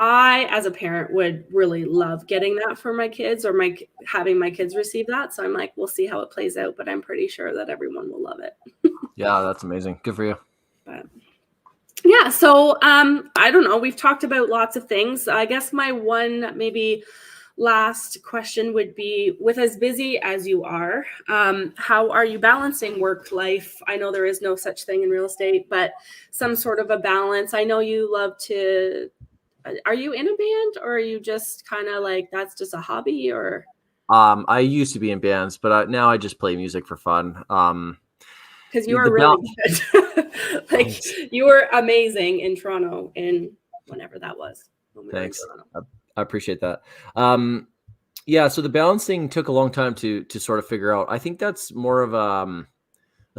I, as a parent, would really love getting that for my kids or having my kids receive that. So I'm like, we'll see how it plays out, but I'm pretty sure that everyone will love it. Yeah, that's amazing. Good for you. But yeah, so I don't know. We've talked about lots of things. I guess my one maybe last question would be, with as busy as you are, how are you balancing work life? I know there is no such thing in real estate, but some sort of a balance. I know you love to, are you in a band or are you just kind of like, that's just a hobby or? I used to be in bands, but now I just play music for fun. Because you are really good. Like, you were amazing in Toronto in whenever that was. Thanks. I appreciate that. Yeah, so the balancing took a long time to sort of figure out. I think that's more of a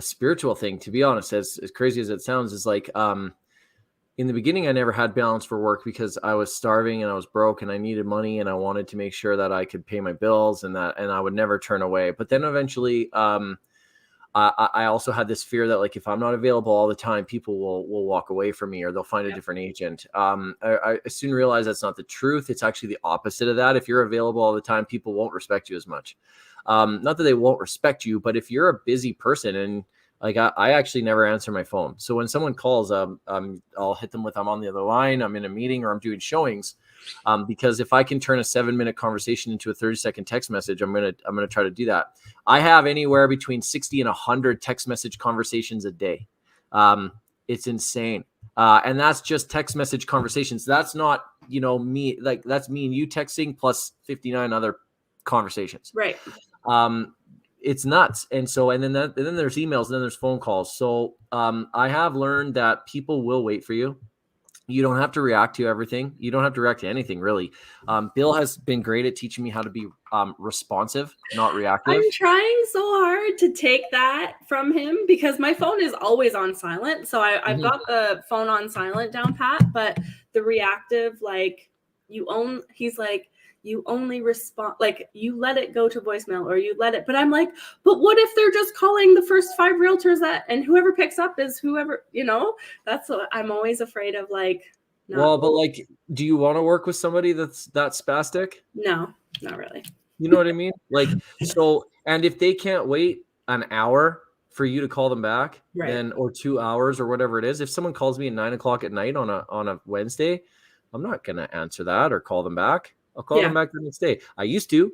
spiritual thing, to be honest. As crazy as it sounds, is like in the beginning, I never had balance for work because I was starving and I was broke and I needed money and I wanted to make sure that I could pay my bills and I would never turn away. But then eventually, I also had this fear that like if I'm not available all the time, people will walk away from me or they'll find a different agent. I soon realized that's not the truth. It's actually the opposite of that. If you're available all the time, people won't respect you as much. Not that they won't respect you, but if you're a busy person and like I actually never answer my phone. So when someone calls, I'll hit them with I'm on the other line, I'm in a meeting, or I'm doing showings. Because if I can turn a 7-minute conversation into a 30-second text message, I'm gonna try to do that. I have anywhere between 60 and 100 text message conversations a day. It's insane, and that's just text message conversations. That's not me. Like that's me and you texting plus 59 other conversations. Right. It's nuts. And then there's emails, and then there's phone calls. So I have learned that people will wait for you. You don't have to react to everything. You don't have to react to anything, really. Bill has been great at teaching me how to be responsive, not reactive. I'm trying so hard to take that from him because my phone is always on silent. So I've got the phone on silent down pat, but the reactive, like he's like, you only respond, like you let it go to voicemail or you let it. But I'm like, but what if they're just calling the first 5 realtors and whoever picks up is whoever, that's what I'm always afraid of. Like, Well, but like, do you want to work with somebody that's that spastic? No, not really. You know what I mean? Like, so, and if they can't wait an hour for you to call them back, Right. then, or 2 hours or whatever it is, if someone calls me at 9 o'clock at night on a Wednesday, I'm not going to answer that or call them back. I'll call them back the next day. I used to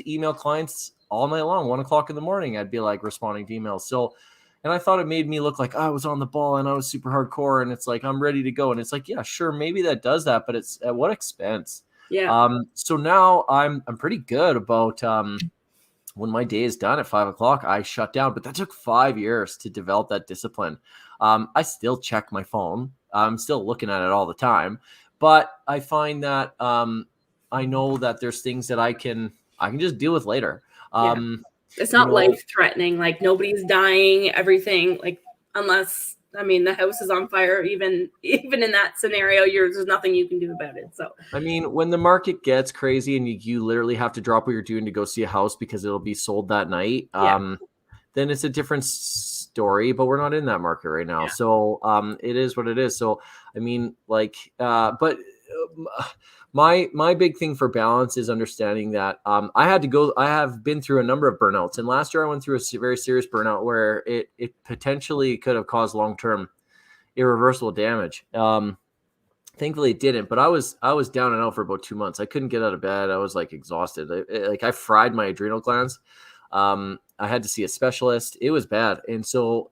email clients all night long, 1 o'clock in the morning. I'd be like responding to emails. So, and I thought it made me look like I was on the ball and I was super hardcore and it's like, I'm ready to go. And it's like, yeah, sure. Maybe that does that, but it's at what expense? Yeah. So now I'm pretty good about, when my day is done at 5 o'clock, I shut down, but that took 5 years to develop that discipline. I still check my phone. I'm still looking at it all the time, but I find that, I know that there's things that I can just deal with later. It's not life threatening. Like nobody's dying, everything, like, unless, I mean, the house is on fire, even in that scenario, there's nothing you can do about it. So, I mean, when the market gets crazy and you literally have to drop what you're doing to go see a house because it'll be sold that night, then it's a different story, but we're not in that market right now. Yeah. So, it is what it is. So, I mean, like, but my big thing for balance is understanding that, I have been through a number of burnouts, and last year I went through a very serious burnout where it potentially could have caused long-term irreversible damage. Thankfully it didn't, but I was down and out for about 2 months. I couldn't get out of bed. I was like exhausted. I fried my adrenal glands. I had to see a specialist. It was bad. And so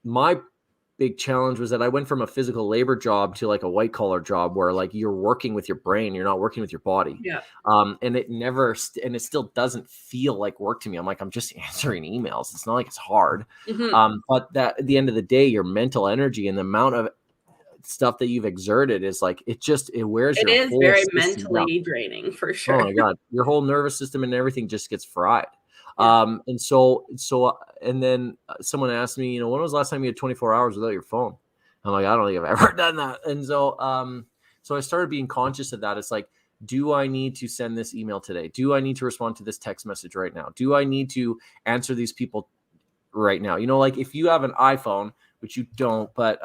my big challenge was that I went from a physical labor job to like a white collar job where like you're working with your brain, you're not working with your body. Yeah. And it still doesn't feel like work to me. I'm like, I'm just answering emails. It's not like it's hard. Mm-hmm. But that at the end of the day, your mental energy and the amount of stuff that you've exerted is like, it wears your whole system down. It is very mentally draining for sure. Oh my God. Your whole nervous system and everything just gets fried. Yeah. And then someone asked me, when was the last time you had 24 hours without your phone? I'm like, I don't think I've ever done that. And so I started being conscious of that. It's like, do I need to send this email today? Do I need to respond to this text message right now? Do I need to answer these people right now? Like if you have an iPhone, which you don't, but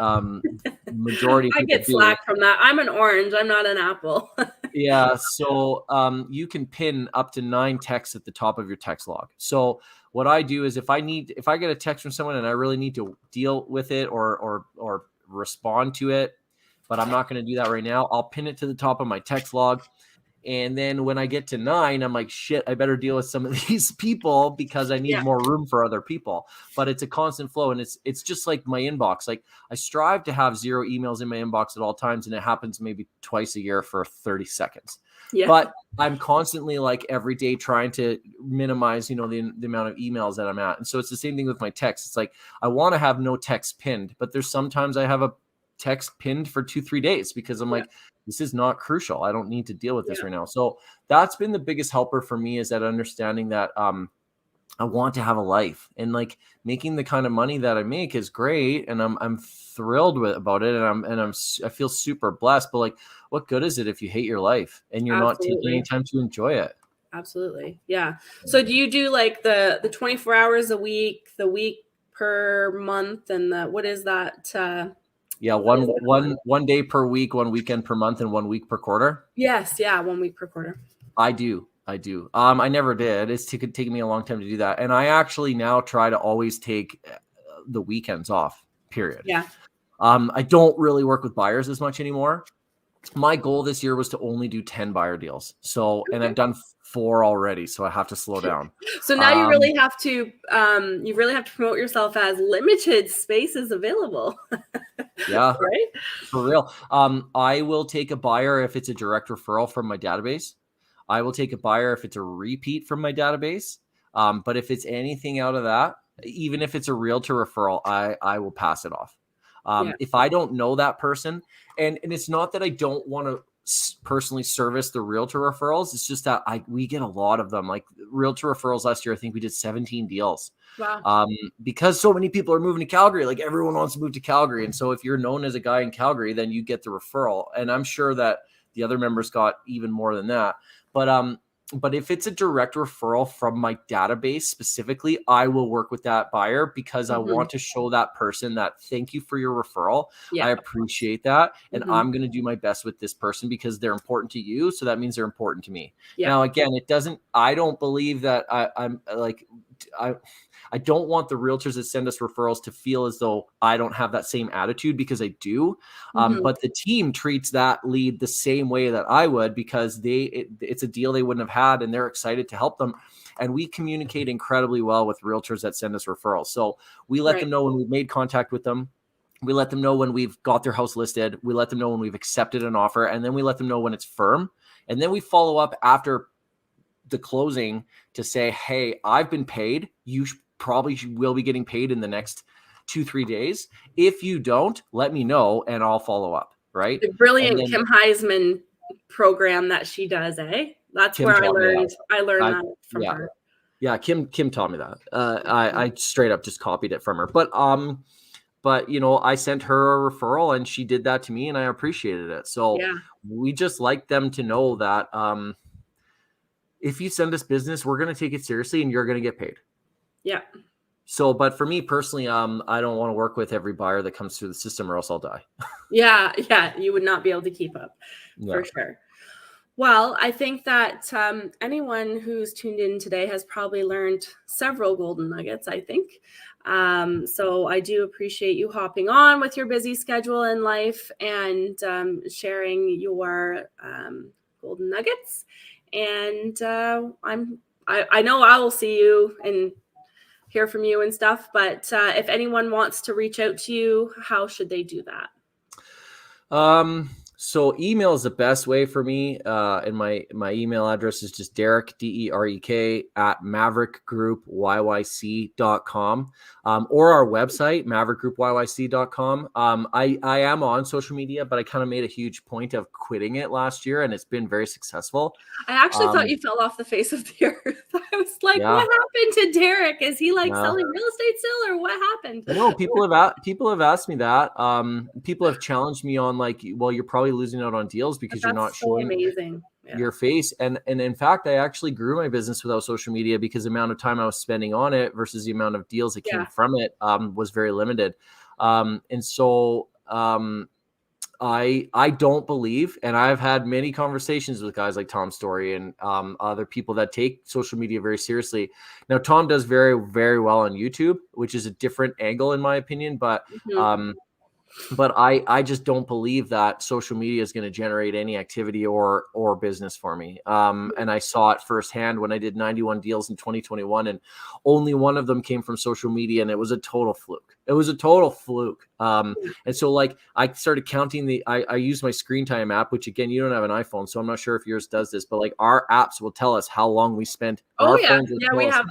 majority of I get slack from that. I'm an orange. I'm not an Apple. Yeah. So you can pin up to 9 texts at the top of your text log. So what I do is if I get a text from someone and I really need to deal with it or respond to it, but I'm not going to do that right now, I'll pin it to the top of my text log. And then when I get to 9, I'm like, shit, I better deal with some of these people because I need more room for other people. But it's a constant flow. And it's just like my inbox. Like I strive to have 0 emails in my inbox at all times. And it happens maybe twice a year for 30 seconds. Yeah. But I'm constantly like every day trying to minimize, the amount of emails that I'm at. And so it's the same thing with my text. It's like, I want to have no text pinned, but there's sometimes I have a text pinned for 2-3 days because I'm like, this is not crucial. I don't need to deal with this right now. So that's been the biggest helper for me, is that understanding that I want to have a life, and like making the kind of money that I make is great. And I'm thrilled about it. And I feel super blessed, but like, what good is it if you hate your life and you're not taking any time to enjoy it? Absolutely. Yeah. So do you do like the 24 hours a week, the week per month, and what is that? Yeah, one day per week, 1 weekend per month, and 1 week per quarter. Yes, yeah, 1 week per quarter. I do. I never did. It's taken me a long time to do that, and I actually now try to always take the weekends off. Period. Yeah. I don't really work with buyers as much anymore. My goal this year was to only do 10 buyer deals. So, and I've done 4 already, so I have to slow down. So now you really have to promote yourself as limited spaces available. Yeah. Right? For real. I will take a buyer if it's a direct referral from my database. I will take a buyer if it's a repeat from my database. But if it's anything out of that, even if it's a realtor referral, I will pass it off. If I don't know that person, and it's not that I don't want to personally service the realtor referrals, it's just that we get a lot of them. Like realtor referrals last year, I think we did 17 deals. Wow. Because so many people are moving to Calgary, like everyone wants to move to Calgary. And so if you're known as a guy in Calgary, then you get the referral. And I'm sure that the other members got even more than that. But if it's a direct referral from my database specifically, I will work with that buyer because I want to show that person that thank you for your referral. Yeah. I appreciate that. And I'm going to do my best with this person because they're important to you. So that means they're important to me. Yeah. Now, again, I don't believe that I don't want the realtors that send us referrals to feel as though I don't have that same attitude, because I do. But the team treats that lead the same way that I would, because it's a deal they wouldn't have had and they're excited to help them. And we communicate incredibly well with realtors that send us referrals. So we let them know when we've made contact with them. We let them know when we've got their house listed. We let them know when we've accepted an offer, and then we let them know when it's firm. And then we follow up after the closing to say, hey, I've been paid. You probably will be getting paid in the next 2-3 days. If you don't, let me know and I'll follow up. Right. The brilliant Kim Heisman program that she does, eh? That's Kim where I learned that from her. Yeah, Kim taught me that. I straight up just copied it from her. But I sent her a referral and she did that to me and I appreciated it. So we just like them to know that if you send us business, we're going to take it seriously and you're going to get paid. Yeah. So, but for me personally, I don't want to work with every buyer that comes through the system or else I'll die. Yeah. You would not be able to keep up for sure. Well, I think that anyone who's tuned in today has probably learned several golden nuggets, I think. So I do appreciate you hopping on with your busy schedule in life and sharing your golden nuggets. And I know I will see you and hear from you and stuff, but if anyone wants to reach out to you, how should they do that? So email is the best way for me. And my email address is just Derek, DEREK at maverickgroupyyc.com, or our website, maverickgroupyyc.com. I am on social media, but I kind of made a huge point of quitting it last year and it's been very successful. I actually thought you fell off the face of the earth. I was like, what happened to Derek? Is he selling real estate still, or what happened? No, people have asked me that. People have challenged me on well, you're probably losing out on deals because you're not showing your face. And in fact, I actually grew my business without social media because the amount of time I was spending on it versus the amount of deals that came from it was very limited. And so I don't believe, and I've had many conversations with guys like Tom Story and other people that take social media very seriously. Now, Tom does very, very well on YouTube, which is a different angle in my opinion, but I just don't believe that social media is going to generate any activity or business for me. And I saw it firsthand when I did 91 deals in 2021, and only one of them came from social media, and it was a total fluke. And so I started counting I used my screen time app, which again, you don't have an iPhone, so I'm not sure if yours does this, but our apps will tell us how long we spent. I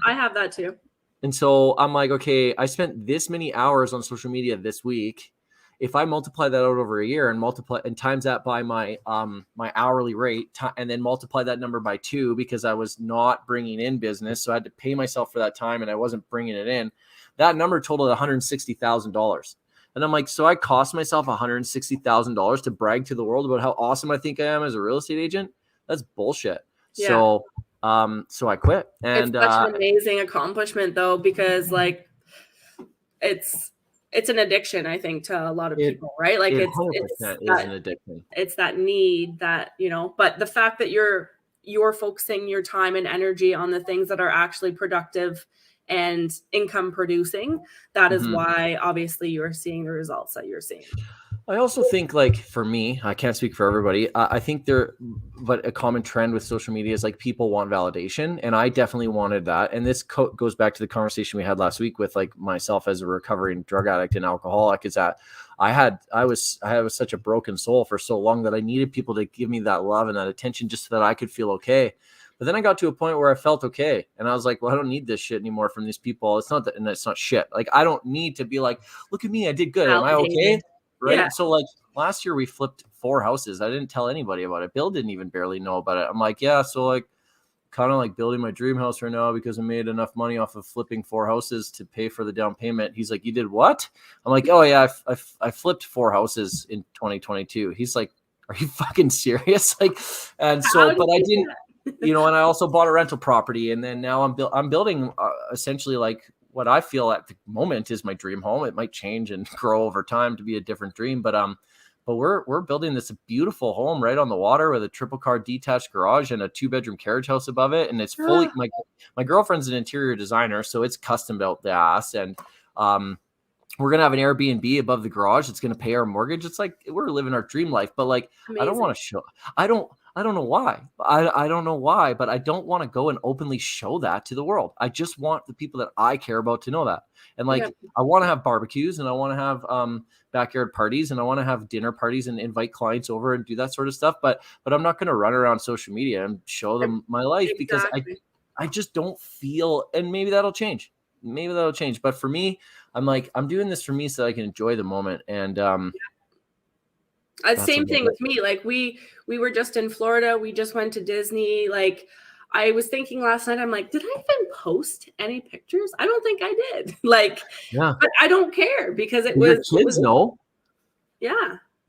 have that too. And so I'm like, okay, I spent this many hours on social media this week. If I multiply that out over a year and times that by my my hourly rate and then multiply that number by 2 because I was not bringing in business, so I had to pay myself for that time and I wasn't bringing it in, that number totaled $160,000. And I'm like, so I cost myself $160,000 to brag to the world about how awesome I think I am as a real estate agent? That's bullshit. Yeah. So I quit. And it's such an amazing accomplishment though, because it's an addiction, I think, to a lot of people, right? It's an addiction. It's that need that, but the fact that you're focusing your time and energy on the things that are actually productive and income producing, that is why obviously you're seeing the results that you're seeing. I also think for me, I can't speak for everybody. I think but a common trend with social media is people want validation. And I definitely wanted that. And this goes back to the conversation we had last week with myself as a recovering drug addict and alcoholic, is that I was such a broken soul for so long that I needed people to give me that love and that attention just so that I could feel okay. But then I got to a point where I felt okay. And I was like, well, I don't need this shit anymore from these people. It's not that, and it's not shit. I don't need to be look at me, I did good. Am I okay? Right. Yeah. So last year we flipped 4 houses. I didn't tell anybody about it. Bill didn't even barely know about it. I'm like, yeah. So kind of building my dream house right now because I made enough money off of flipping 4 houses to pay for the down payment. He's like, you did what? I'm like, oh yeah, I flipped 4 houses in 2022. He's like, are you fucking serious? Like, and How so, did but I you do didn't, you know, and I also bought a rental property, and then now I'm building essentially like what I feel at the moment is my dream home. It might change and grow over time to be a different dream, but we're building this beautiful home right on the water with a triple car detached garage and a 2-bedroom carriage house above it, and it's fully that? my girlfriend's an interior designer, so it's custom built the ass, and we're gonna have an Airbnb above the garage. It's gonna pay our mortgage. It's like we're living our dream life, but like I don't Amazing. want to show. I don't know why. I don't know why, but I don't want to go and openly show that to the world. I just want the people that I care about to know that. And Yeah. like I want to have barbecues, and I want to have backyard parties, and I want to have dinner parties and invite clients over and do that sort of stuff. But I'm not going to run around social media and show them my life because Exactly. I just don't feel. And maybe that'll change. Maybe that'll change. But for me, I'm like, I'm doing this for me so I can enjoy the moment. And that's Same about thing it. with me. Like we were just in Florida. We just went to Disney. Like I was thinking last night, I'm like, did I even post any pictures? I don't think I did. Like, Yeah. but I don't care because it Your was kids know. yeah.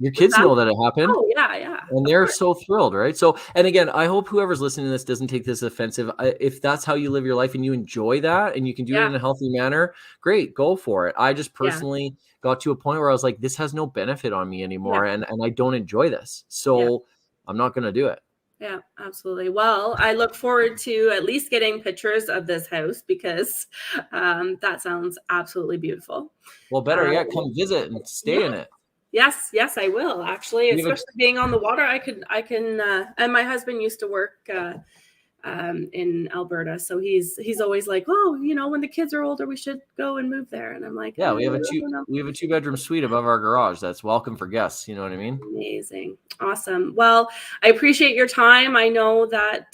Your What's kids that? know that it happened. Oh yeah, yeah. And Of they're course. so thrilled, right? So, and again, I hope whoever's listening to this doesn't take this offensive. If that's how you live your life and you enjoy that and you can do it Yeah. in a healthy manner, great, go for it. I just Yeah. personally got to a point where I was like, this has no benefit on me Yeah. anymore, and I don't enjoy this. Yeah. So I'm not going to do it. Yeah, absolutely. Well, I look forward to at least getting pictures of this house because that sounds absolutely beautiful. Well, better Uh, yet, come visit and yeah, stay in it. yes, I will actually, We have a especially being on the water. I can, and my husband used to work in Alberta, so he's always like, oh, when the kids are older, we should go and move there. And I'm like, Yeah, I don't know. we have a 2-bedroom suite above our garage that's welcome for guests. You know what I mean? Amazing. Awesome. Well, I appreciate your time. I know that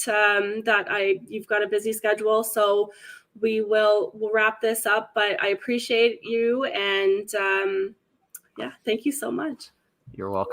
you've got a busy schedule, so we'll wrap this up, but I appreciate you and yeah, thank you so much. You're welcome.